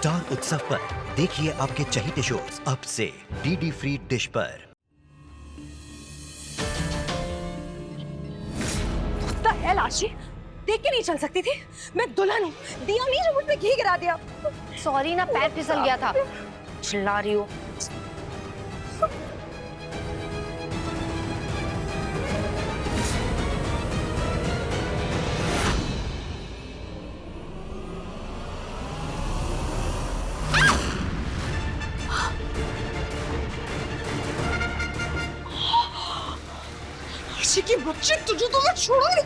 Star उत्सव पर देखिए आपके चहीते शोज अब से डीडी फ्री डिश पर। आशी, देख के नहीं चल सकती थी? मैं दुल्हन हूँ, दिया नहीं जो मुझ पे घी गिरा दिया। सॉरी ना, पैर फिसल गया था। चिल्ला रही हो। आशी की बच्ची, तुझे तो मैं छोड़ूंगी।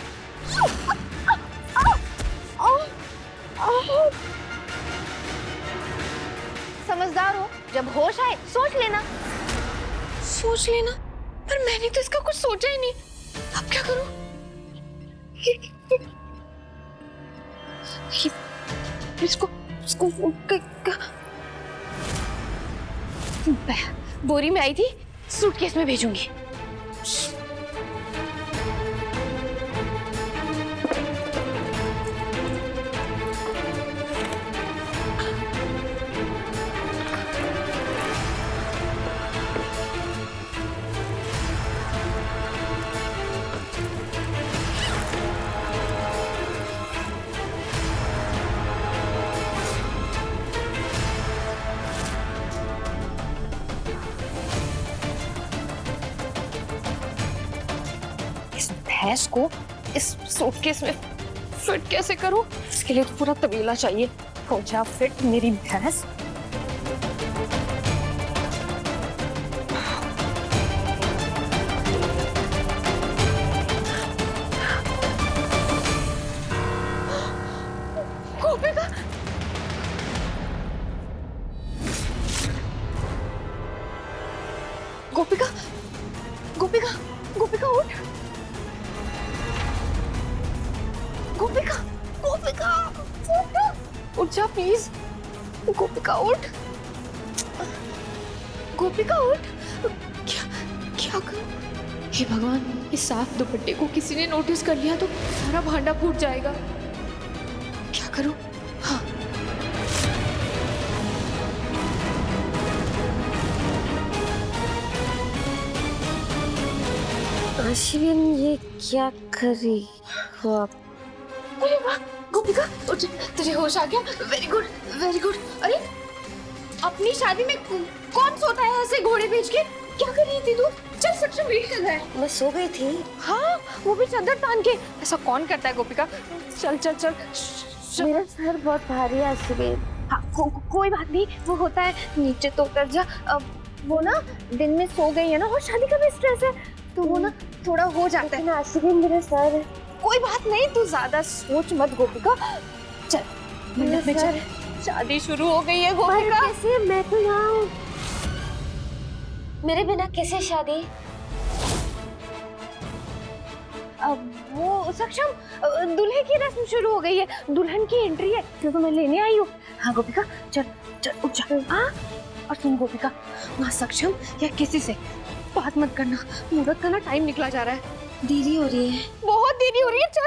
समझदार हो, जब होश आए सोच लेना। सोच लेना? पर मैंने तो इसका कुछ सोचा ही नहीं। अब क्या करूं? इसको बोरी में आई थी, सूटकेस में भेजूंगी। भैंस को इस सूटकेस में फिट कैसे करूं? इसके लिए तो पूरा तबीला चाहिए। हो जा फिट मेरी भैंस। गोपिका, गोपिका, गोपिका, गोपिका उठ। गोपिका, गोपिका, उठ जा प्लीज। गोपिका उठ, गोपिका उठ। क्या क्या करूं? हे भगवान, इस साफ दुपट्टे को किसी ने नोटिस कर लिया तो सारा भांडा फूट जाएगा। क्या करूं? हाँ, अश्विन ये क्या कर रही हो आप? अरे वाह गोपिका, उठ, तुझे होश आ गया। Very good, very good. अरे अपनी शादी में कौन सोता है ऐसे घोड़े बेच के? क्या कर रही थी तू? चल सक्षम वेट कर रहा है। मैं सो गई थी। हाँ, वो भी चादर तान के। ऐसा कौन करता है गोपिका? चल चल चल। मेरा सर बहुत भारी है अश्विन। हाँ, कोई बात नहीं, वो होता है। नीचे तो उतर जा। वो ना दिन में सो गई है ना, और शादी का भी स्ट्रेस है तो वो ना थोड़ा हो जाता है। अश्विन मेरा सर। कोई बात नहीं, तू ज्यादा सोच मत गोपिका। चल मंडप में चल, शादी शुरू हो गई है गोपिका। कैसे? मैं तो यहाँ हूँ। मेरे बिना कैसे शादी? अब वो सक्षम, दूल्हे की रस्म शुरू हो गई है। दुल्हन की एंट्री है तो मैं लेने आई हूँ। हाँ गोपिका, चल चल उठ जा। हाँ, और सुन गोपिका, वहाँ सक्षम या किसी से बात मत करना। मुहूर्त का ना टाइम निकला जा रहा है। देरी हो रही है। बहुत देरी हो रही है। चल।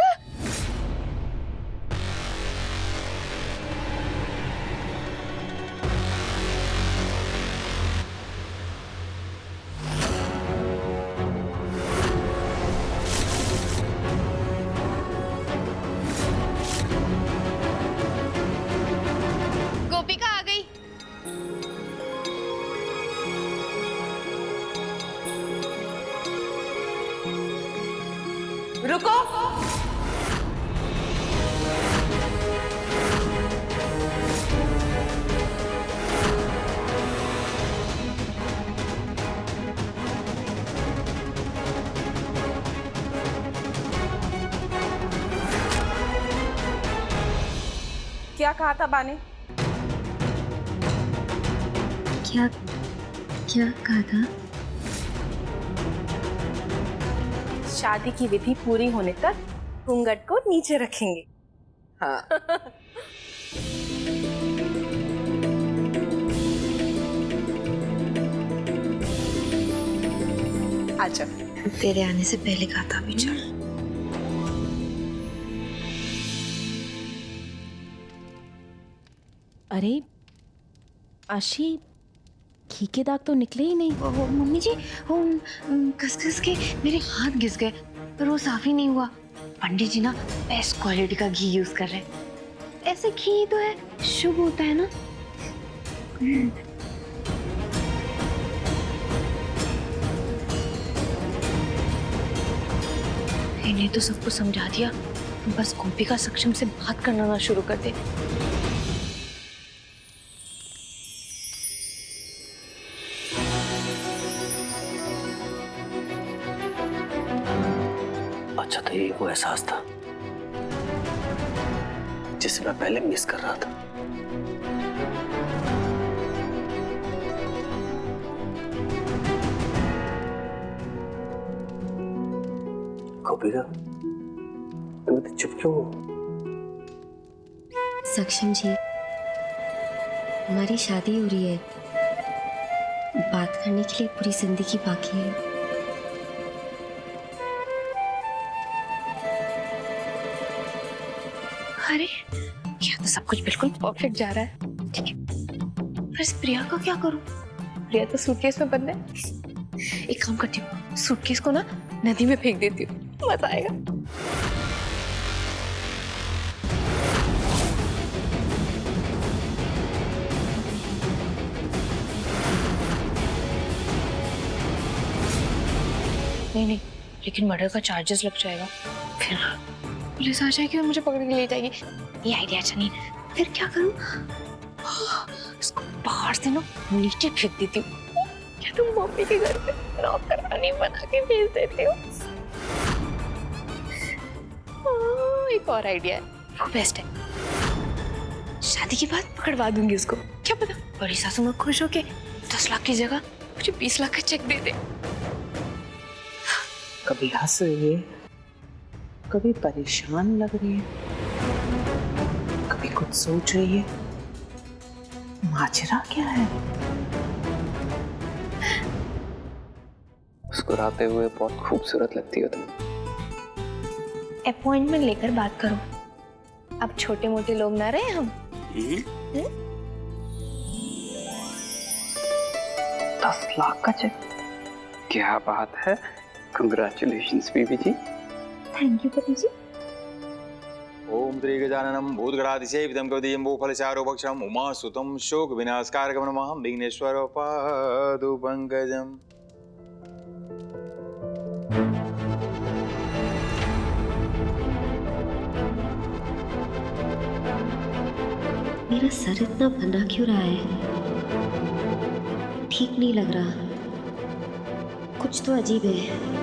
गोपिका आ गई। रुको। क्या कहा था बाने? क्या क्या कहा था? शादी की विधि पूरी होने तक घूंघट को नीचे रखेंगे। हाँ। आजा। तेरे आने से पहले कहा था अभी। चल। अरे आशी, घी के दाग तो निकले ही नहीं। वो मम्मी जी, वो घिस के मेरे हाथ घिस गए, पर वो साफ ही नहीं हुआ। पंडित जी ना बेस्ट क्वालिटी का घी यूज कर रहे हैं। ऐसे घी तो है, शुभ होता है ना। इन्हें तो सबको समझा दिया, बस गोपिका सक्षम से बात करना ना शुरू कर दे। अच्छा तो ये वो एहसास था जिसे मैं पहले मिस कर रहा था। गोपिका, तुम इतनी चुप क्यों हो? सक्षम जी, हमारी शादी हो रही है, बात करने के लिए पूरी जिंदगी बाकी है। अरे क्या तो सब कुछ बिल्कुल परफेक्ट जा रहा है। ठीक है, पर इस प्रिया का क्या करूं? प्रिया तो सूटकेस में बंद है। एक काम करती हूँ, सूटकेस को ना नदी में फेंक देती हूँ, मजा आएगा। नहीं नहीं, लेकिन मर्डर का चार्जेस लग जाएगा, फिर पुलिस आ जाएगी और मुझे पकड़ के ले जाएगी। ये आइडिया अच्छा नहीं। फिर क्या करूं? इसको बाहर से ना नीचे फेंक देती हूँ। क्या तुम मम्मी के घर पे नौकरानी बना के भेज देती हो? एक और आइडिया है, वो बेस्ट है। शादी के बाद पकड़वा दूंगी उसको। क्या पता बड़ी सासू माँ खुश होके 10 लाख की जगह मुझे 20 लाख का चेक दे दे। कभी हंस रही है, कभी परेशान लग रही है, कभी कुछ सोच रही है। माजरा क्या है? मुस्कुराते हुए बहुत खूबसूरत लगती हो तुम। अपॉइंटमेंट लेकर बात करो, अब छोटे मोटे लोग ना रहे हम। 10 लाख का चेक, क्या बात है। कंग्रेचुलेशंस बीबी जी। थैंक यू पति जी। ओम श्री गजाननम भूतगणातिसेवितं कवदीयम्बो फलचारुभक्षम् उमासुतं शोकविनाशकारकं नमामि विघ्नेश्वरो पादु पंकजम्। मेरा सर इतना बना क्यों रहा है? ठीक नहीं लग रहा, कुछ तो अजीब है।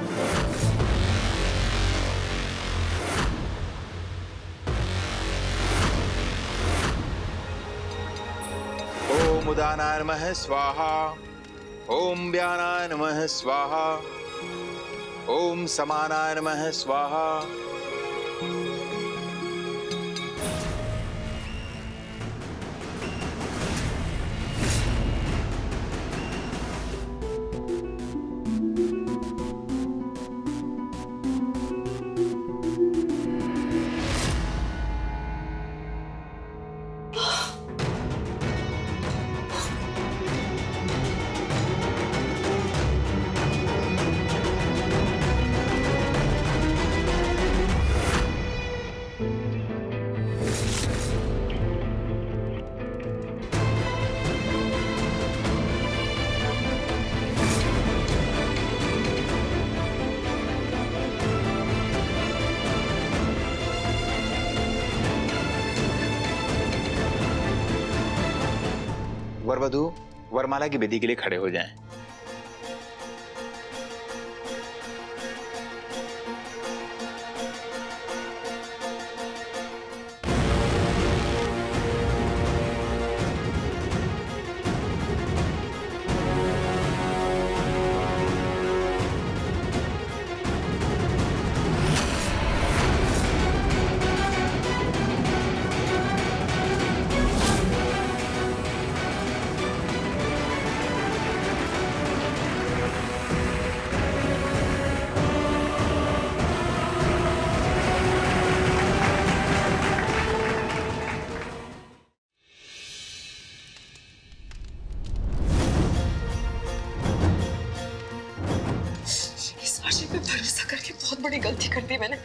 ओम उदानाय नमः स्वाहा, ओम व्यानाय नमः स्वाहा, ओम समानाय नमः स्वाहा। वरवधु वरमाला की विधि के लिए खड़े हो जाएं। आशी पे भरोसा करके बहुत बड़ी गलती कर दी मैंने।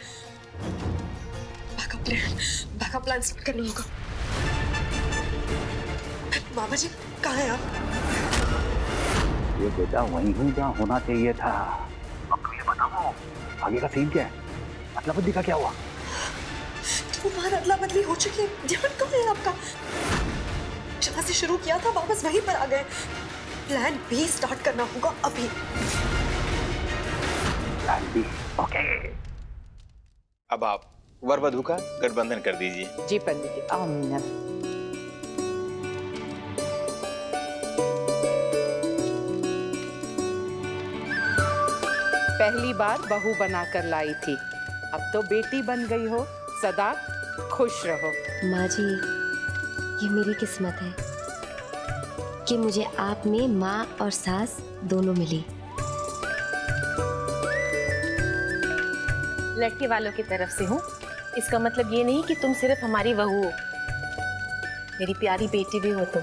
बैकअप प्लान स्टार्ट करना होगा। बाबा जी कहाँ हैं आप? ये बेटा वहीं हूँ जहाँ होना चाहिए था। अब तुम ये बताओ आगे का सीन क्या है? अदला बदली का क्या हुआ? तुम्हारा अदला बदली हो चुकी है। ध्यान कहाँ है आपका? जहाँ से शुरू किया था वापस वहीं पर आ गए। प्लान बी स्टार्ट करना होगा अभी। Plan B, okay. अब आप वर वधू का गठबंधन कर दीजिए। जी पंडित जी, आओ मीना। पहली बार बहू बनाकर लाई थी, अब तो बेटी बन गई हो। सदा खुश रहो। माँ जी, ये मेरी किस्मत है कि मुझे आप में माँ और सास दोनों मिली। लड़के वालों की तरफ से हूँ। इसका मतलब ये नहीं कि तुम सिर्फ हमारी बहू हो, मेरी प्यारी बेटी भी हो तुम।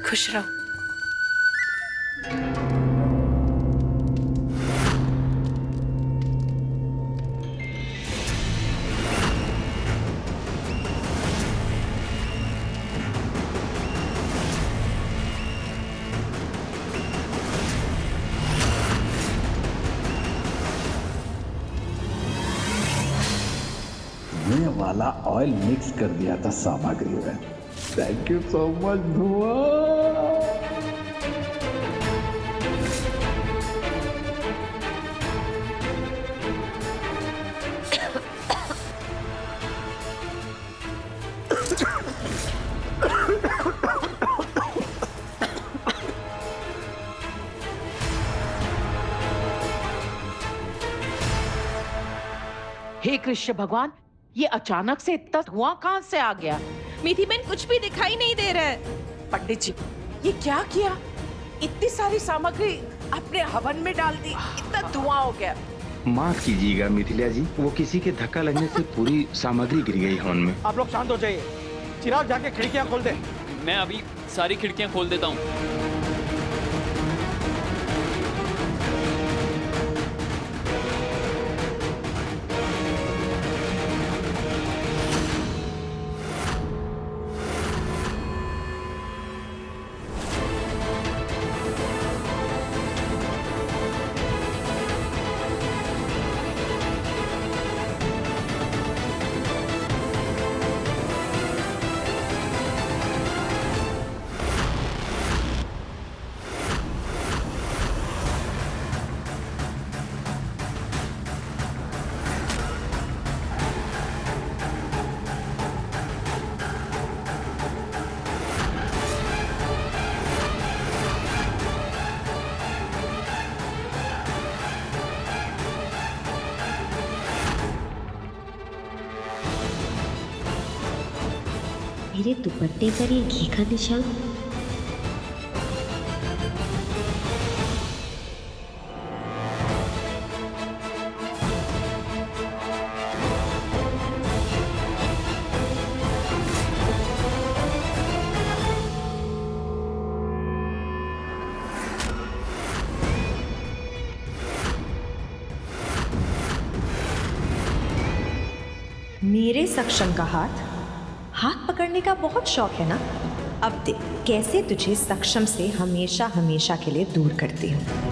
खुश रहो। ये वाला ऑयल मिक्स कर दिया था सामग्री में। थैंक यू सो मच धुआं। हे कृष्ण भगवान, ये अचानक से इतना धुआं कहां से आ गया? मीठी बहन कुछ भी दिखाई नहीं दे रहा है। पंडित जी, ये क्या किया? इतनी सारी सामग्री अपने हवन में डाल दी, इतना धुआं हो गया। माफ कीजिएगा मिथिला जी, वो किसी के धक्का लगने से पूरी सामग्री गिर गई हवन में। आप लोग शांत हो जाइए। चिराग जाके खिड़कियां खोल दे। मैं अभी सारी खिड़कियां खोल देता हूँ। मेरे दुपट्टे पर ये घी का निशान। मेरे सक्षम का हाथ पकड़ने का बहुत शौक है ना? अब देख कैसे तुझे सक्षम से हमेशा हमेशा के लिए दूर करती हूँ।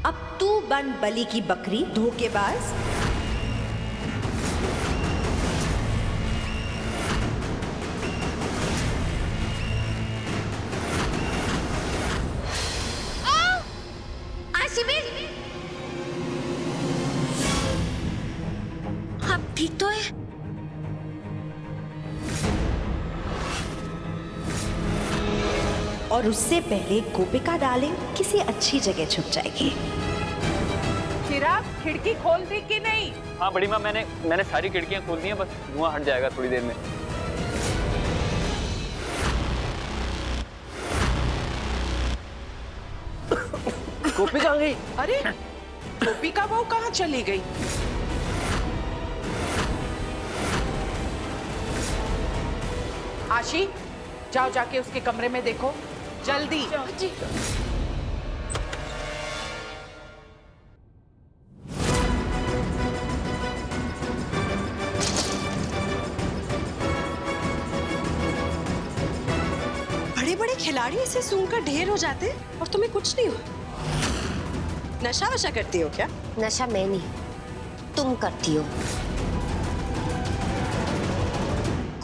अब तू बन बलि की बकरी, धोखेबाज। आप ठीक तो है? और उससे पहले गोपिका डार्लिंग किसी अच्छी जगह छुप जाएगी। चिराग खिड़की खोल दी कि नहीं? हाँ बड़ी माँ, मैंने सारी खिड़कियाँ खोल दी हैं, बस धुआं हट जाएगा थोड़ी देर में। गोपी कहाँ गई? अरे गोपी का बहू कहाँ चली गई? आशी, जाओ जाके उसके कमरे में देखो, जल्दी। जी। बड़े बड़े खिलाड़ी इसे सूंघकर ढेर हो जाते हैं और तुम्हें कुछ नहीं हुआ। नशा वशा करती हो क्या? नशा मैं नहीं, तुम करती हो।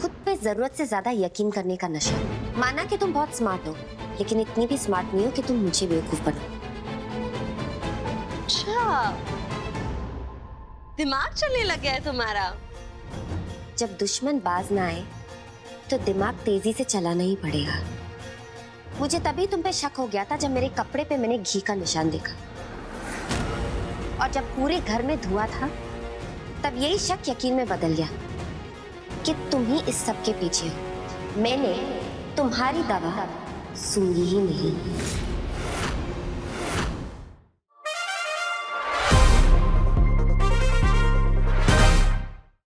खुद पे जरूरत से ज्यादा यकीन करने का नशा। माना कि तुम बहुत स्मार्ट हो, लेकिन इतनी भी स्मार्ट नहीं हो कि तुम मुझे बेवकूफ बनो। अच्छा, दिमाग चलने लग गया है तुम्हारा। जब दुश्मन बाज ना आए तो दिमाग तेजी से चलाना ही पड़ेगा। मुझे तभी तुम पे शक हो गया था जब मेरे कपड़े पे मैंने घी का निशान देखा, और जब पूरे घर में धुआं था तब यही शक यकीन में बदल गया कि तुम ही इस सब के पीछे हो। मैंने तुम्हारी दवा सूंघी ही नहीं।